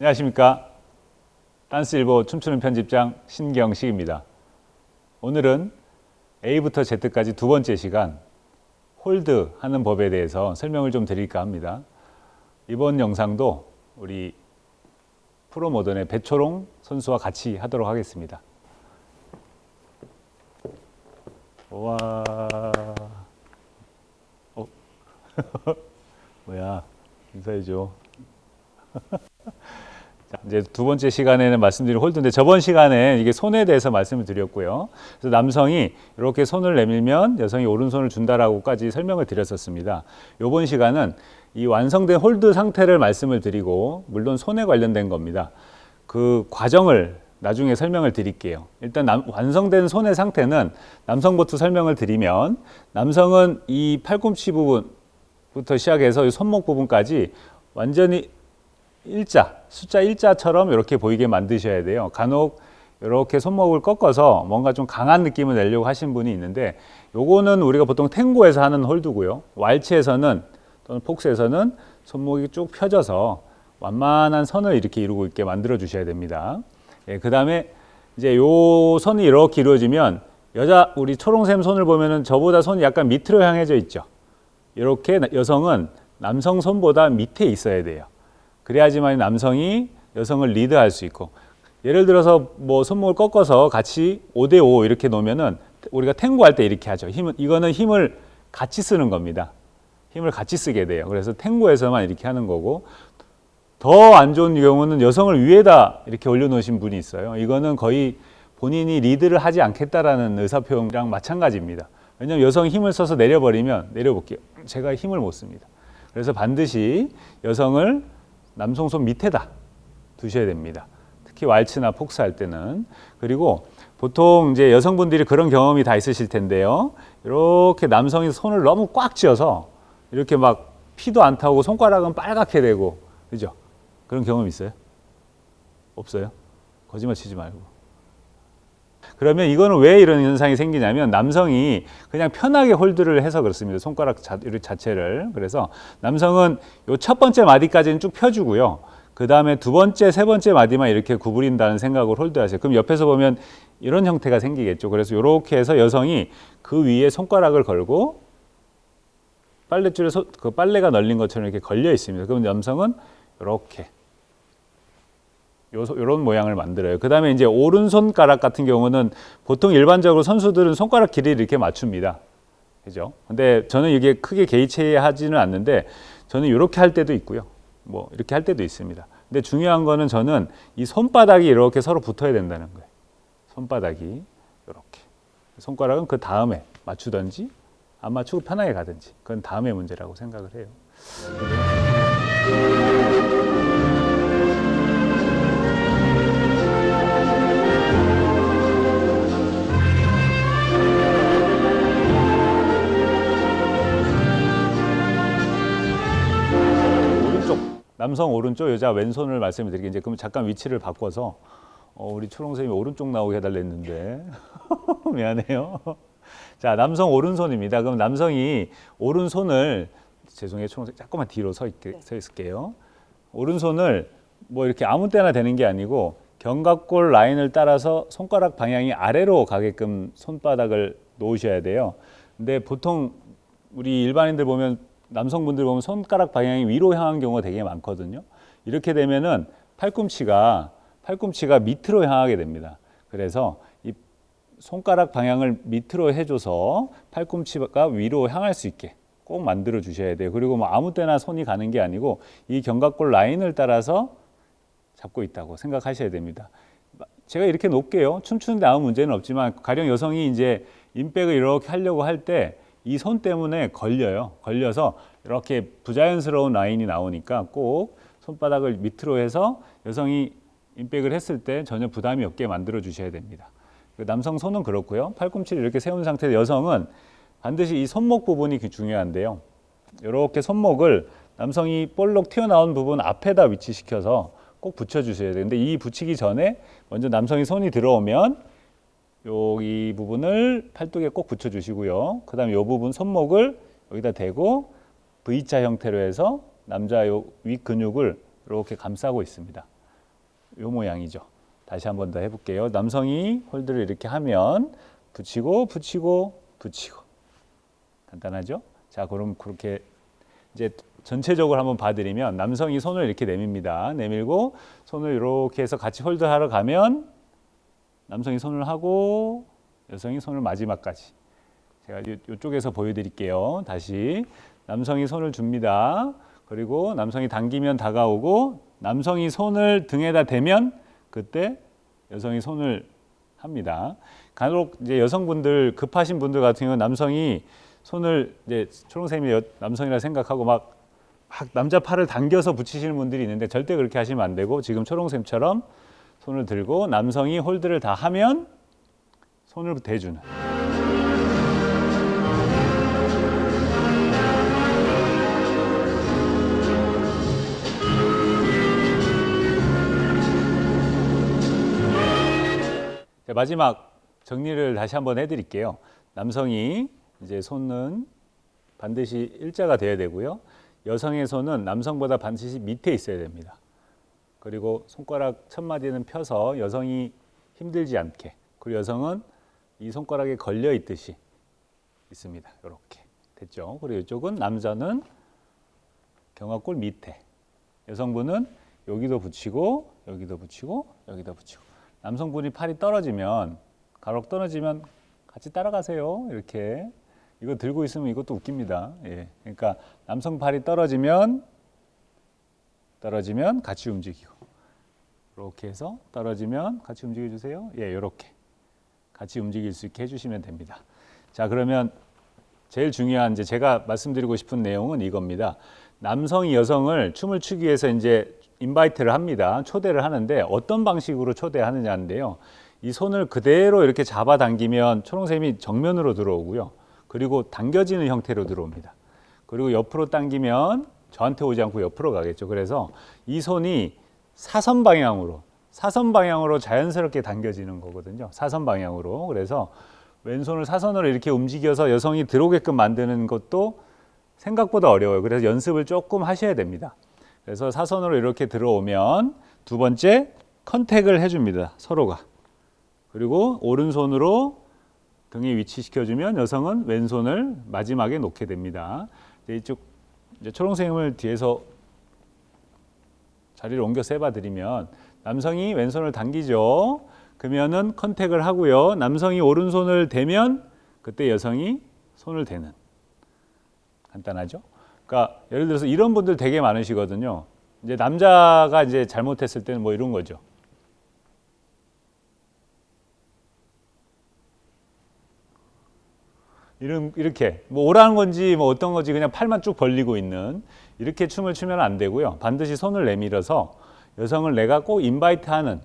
안녕하십니까. 댄스일보 춤추는 편집장 신경식입니다. 오늘은 A부터 Z까지 두 번째 시간 홀드 하는 법에 대해서 설명을 좀 드릴까 합니다. 이번 영상도 우리 프로모던의 배초롱 선수와 같이 하도록 하겠습니다. 와, 뭐야, 인사해줘. 자, 이제 두 번째 시간에는 말씀드린 홀드인데 저번 시간에 이게 손에 대해서 말씀을 드렸고요. 그래서 남성이 이렇게 손을 내밀면 여성이 오른손을 준다라고까지 설명을 드렸었습니다. 이번 시간은 이 완성된 홀드 상태를 말씀을 드리고 물론 손에 관련된 겁니다. 그 과정을 나중에 설명을 드릴게요. 일단 완성된 손의 상태는 남성부터 설명을 드리면 남성은 이 팔꿈치 부분부터 시작해서 이 손목 부분까지 완전히 숫자 일자처럼 이렇게 보이게 만드셔야 돼요. 간혹 이렇게 손목을 꺾어서 뭔가 좀 강한 느낌을 내려고 하신 분이 있는데 요거는 우리가 보통 탱고에서 하는 홀드고요. 왈츠에서는 또는 폭스에서는 손목이 쭉 펴져서 완만한 선을 이렇게 이루고 있게 만들어 주셔야 됩니다. 예, 그 다음에 이제 요 선이 이렇게 이루어지면 우리 초롱샘 손을 보면은 저보다 손이 약간 밑으로 향해져 있죠. 이렇게 여성은 남성 손보다 밑에 있어야 돼요. 그래야지만 남성이 여성을 리드할 수 있고, 예를 들어서 뭐 손목을 꺾어서 같이 5대5 이렇게 놓으면은 우리가 탱고 할 때 이렇게 하죠. 이거는 힘을 같이 쓰는 겁니다. 힘을 같이 쓰게 돼요. 그래서 탱고에서만 이렇게 하는 거고, 더 안 좋은 경우는 여성을 위에다 이렇게 올려놓으신 분이 있어요. 이거는 거의 본인이 리드를 하지 않겠다라는 의사표현이랑 마찬가지입니다. 왜냐하면 여성이 힘을 써서 내려볼게요. 제가 힘을 못 씁니다. 그래서 반드시 여성을 남성 손 밑에다 두셔야 됩니다. 특히 왈츠나 폭스 할 때는. 그리고 보통 이제 여성분들이 그런 경험이 다 있으실 텐데요. 이렇게 남성이 손을 너무 꽉 쥐어서 이렇게 막 피도 안 타고 손가락은 빨갛게 되고, 그죠? 그런 경험 있어요? 없어요? 거짓말 치지 말고. 그러면 이거는 왜 이런 현상이 생기냐면 남성이 그냥 편하게 홀드를 해서 그렇습니다. 손가락 자체를. 그래서 남성은 요 첫 번째 마디까지는 쭉 펴주고요. 그 다음에 두 번째, 세 번째 마디만 이렇게 구부린다는 생각으로 홀드하세요. 그럼 옆에서 보면 이런 형태가 생기겠죠. 그래서 이렇게 해서 여성이 그 위에 손가락을 걸고 빨랫줄에 그 빨래가 널린 것처럼 이렇게 걸려 있습니다. 그럼 남성은 이렇게 요런 모양을 만들어요. 그 다음에 이제 오른손가락 같은 경우는 보통 일반적으로 선수들은 손가락 길이를 이렇게 맞춥니다. 그죠? 근데 저는 이게 크게 개의치하지는 않는데 저는 이렇게 할 때도 있고요. 뭐 이렇게 할 때도 있습니다. 근데 중요한 거는 저는 이 손바닥이 이렇게 서로 붙어야 된다는 거예요. 손바닥이 이렇게. 손가락은 그 다음에 맞추든지 안 맞추고 편하게 가든지 그건 다음의 문제라고 생각을 해요. 남성 오른쪽, 여자 왼손을 말씀을 드리게 이제 그럼 잠깐 위치를 바꿔서 우리 초롱쌤이 오른쪽 나오게 해달랬는데 미안해요. 자, 남성 오른손입니다. 그럼 남성이 오른손을 죄송해요, 초롱쌤 조금만 뒤로 서 있을게요. 오른손을 뭐 이렇게 아무 때나 되는 게 아니고 견갑골 라인을 따라서 손가락 방향이 아래로 가게끔 손바닥을 놓으셔야 돼요. 근데 보통 우리 일반인들 보면 남성분들 보면 손가락 방향이 위로 향한 경우가 되게 많거든요. 이렇게 되면은 팔꿈치가 밑으로 향하게 됩니다. 그래서 이 손가락 방향을 밑으로 해줘서 팔꿈치가 위로 향할 수 있게 꼭 만들어 주셔야 돼요. 그리고 뭐 아무 때나 손이 가는 게 아니고 이 견갑골 라인을 따라서 잡고 있다고 생각하셔야 됩니다. 제가 이렇게 놓을게요. 춤추는데 아무 문제는 없지만 가령 여성이 이제 인백을 이렇게 하려고 할 때 이 손 때문에 걸려서 이렇게 부자연스러운 라인이 나오니까 꼭 손바닥을 밑으로 해서 여성이 인백을 했을 때 전혀 부담이 없게 만들어 주셔야 됩니다. 남성 손은 그렇고요. 팔꿈치를 이렇게 세운 상태에서 여성은 반드시 이 손목 부분이 중요한데요. 이렇게 손목을 남성이 볼록 튀어나온 부분 앞에다 위치시켜서 꼭 붙여주셔야 돼요. 근데 이 붙이기 전에 먼저 남성이 손이 들어오면 여기 부분을 팔뚝에 꼭 붙여주시고요. 그 다음에 이 부분 손목을 여기다 대고 V자 형태로 해서 남자 요 윗 근육을 이렇게 감싸고 있습니다. 요 모양이죠. 다시 한 번 더 해볼게요. 남성이 홀드를 이렇게 하면 붙이고 붙이고 붙이고 간단하죠? 자, 그럼 그렇게 이제 전체적으로 한번 봐드리면 남성이 손을 이렇게 내밉니다. 내밀고 손을 이렇게 해서 같이 홀드하러 가면 남성이 손을 하고 여성이 손을 마지막까지 제가 이쪽에서 보여드릴게요. 다시 남성이 손을 줍니다. 그리고 남성이 당기면 다가오고 남성이 손을 등에다 대면 그때 여성이 손을 합니다. 간혹 이제 여성분들 급하신 분들 같은 경우는 남성이 손을 이제 초롱쌤이 남성이라 생각하고 막 남자 팔을 당겨서 붙이시는 분들이 있는데 절대 그렇게 하시면 안 되고 지금 초롱쌤처럼 손을 들고 남성이 홀드를 다 하면 손을 대주는. 자, 마지막 정리를 다시 한번 해드릴게요. 남성이 이제 손은 반드시 일자가 돼야 되고요. 여성의 손은 남성보다 반드시 밑에 있어야 됩니다. 그리고 손가락 첫 마디는 펴서 여성이 힘들지 않게. 그리고 여성은 이 손가락에 걸려 있듯이 있습니다. 이렇게 됐죠. 그리고 이쪽은 남자는 경화골 밑에. 여성분은 여기도 붙이고 여기도 붙이고 여기도 붙이고. 남성분이 팔이 떨어지면 가로 떨어지면 같이 따라가세요. 이렇게 이거 들고 있으면 이것도 웃깁니다. 예. 그러니까 남성 팔이 떨어지면 같이 움직이고 이렇게 해서 떨어지면 같이 움직여 주세요. 예, 이렇게 같이 움직일 수 있게 해주시면 됩니다. 자, 그러면 제일 중요한 이제 제가 말씀드리고 싶은 내용은 이겁니다. 남성이 여성을 춤을 추기 위해서 이제 인바이트를 합니다. 초대를 하는데 어떤 방식으로 초대하느냐인데요. 이 손을 그대로 이렇게 잡아당기면 초롱샘이 정면으로 들어오고요. 그리고 당겨지는 형태로 들어옵니다. 그리고 옆으로 당기면 저한테 오지 않고 옆으로 가겠죠. 그래서 이 손이 사선 방향으로 자연스럽게 당겨지는 거거든요. 사선 방향으로. 그래서 왼손을 사선으로 이렇게 움직여서 여성이 들어오게끔 만드는 것도 생각보다 어려워요. 그래서 연습을 조금 하셔야 됩니다. 그래서 사선으로 이렇게 들어오면 두 번째 컨택을 해줍니다. 서로가. 그리고 오른손으로 등에 위치시켜주면 여성은 왼손을 마지막에 놓게 됩니다. 이쪽 초롱생을 뒤에서 자리를 옮겨서 해봐드리면 남성이 왼손을 당기죠. 그러면은 컨택을 하고요. 남성이 오른손을 대면 그때 여성이 손을 대는. 간단하죠? 그러니까 예를 들어서 이런 분들 되게 많으시거든요. 이제 남자가 이제 잘못했을 때는 뭐 이런 거죠. 이렇게 뭐 오라는 건지 뭐 어떤 건지 그냥 팔만 쭉 벌리고 있는 이렇게 춤을 추면 안 되고요. 반드시 손을 내밀어서 여성을 내가 꼭 인바이트하는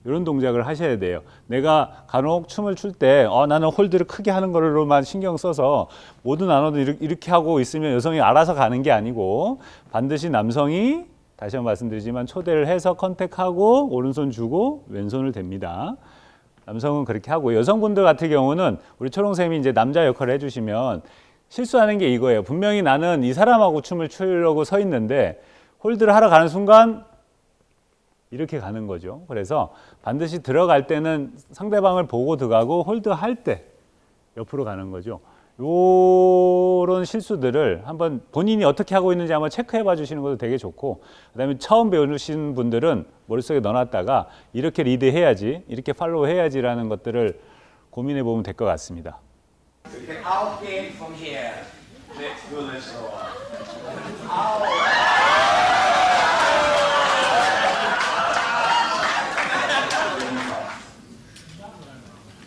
이런 동작을 하셔야 돼요. 내가 간혹 춤을 출 때 나는 홀드를 크게 하는 거로만 신경 써서 모두 나눠도 이렇게 하고 있으면 여성이 알아서 가는 게 아니고 반드시 남성이 다시 한번 말씀드리지만 초대를 해서 컨택하고 오른손 주고 왼손을 댑니다. 남성은 그렇게 하고 여성분들 같은 경우는 우리 초롱쌤이 이제 남자 역할을 해주시면 실수하는 게 이거예요. 분명히 나는 이 사람하고 춤을 추려고 서 있는데 홀드를 하러 가는 순간 이렇게 가는 거죠. 그래서 반드시 들어갈 때는 상대방을 보고 들어가고 홀드할 때 옆으로 가는 거죠. 이런 실수들을 한번 본인이 어떻게 하고 있는지 한번 체크해 봐 주시는 것도 되게 좋고 그다음에 처음 배우시는 분들은 머릿속에 넣어놨다가 이렇게 리드해야지 이렇게 팔로우 해야지라는 것들을 고민해 보면 될 것 같습니다. You can out game from here. Let's do this.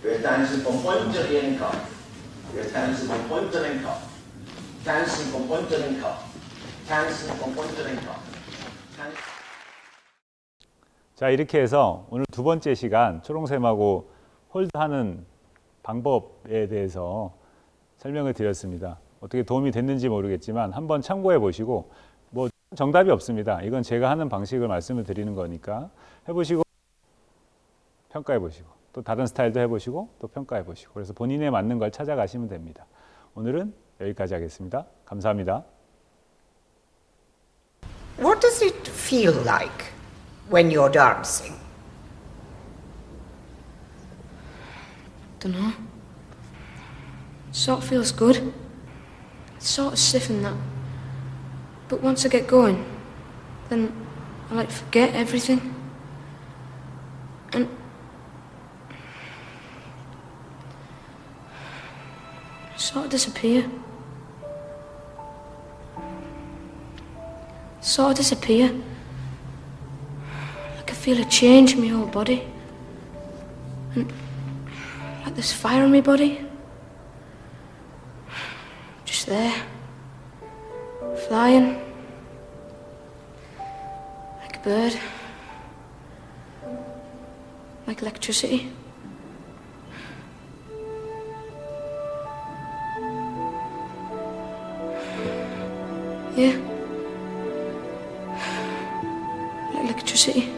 Wir tanzen vom unteren Kopf. Wir tanzen vom unteren Kopf. Tanzen vom unteren Kopf. Tanzen vom unteren Kopf. 자, 이렇게 해서 오늘 두 번째 시간 초롱쌤하고 홀드하는 방법에 대해서 설명을 드렸습니다. 어떻게 도움이 됐는지 모르겠지만 한번 참고해 보시고 뭐 정답이 없습니다. 이건 제가 하는 방식을 말씀을 드리는 거니까 해보시고 평가해 보시고 또 다른 스타일도 해보시고 또 평가해 보시고 그래서 본인에 맞는 걸 찾아가시면 됩니다. 오늘은 여기까지 하겠습니다. 감사합니다. What does it feel like when you're dancing? Dunno. Sort of feels good. It's sort of stiff and that. But once I get going, then I like forget everything. And sort of disappear. Sort of disappear. I can feel a change in my whole body. And like there's fire in my body. Just there. Flying. Like a bird. Like electricity. Yeah. Like electricity.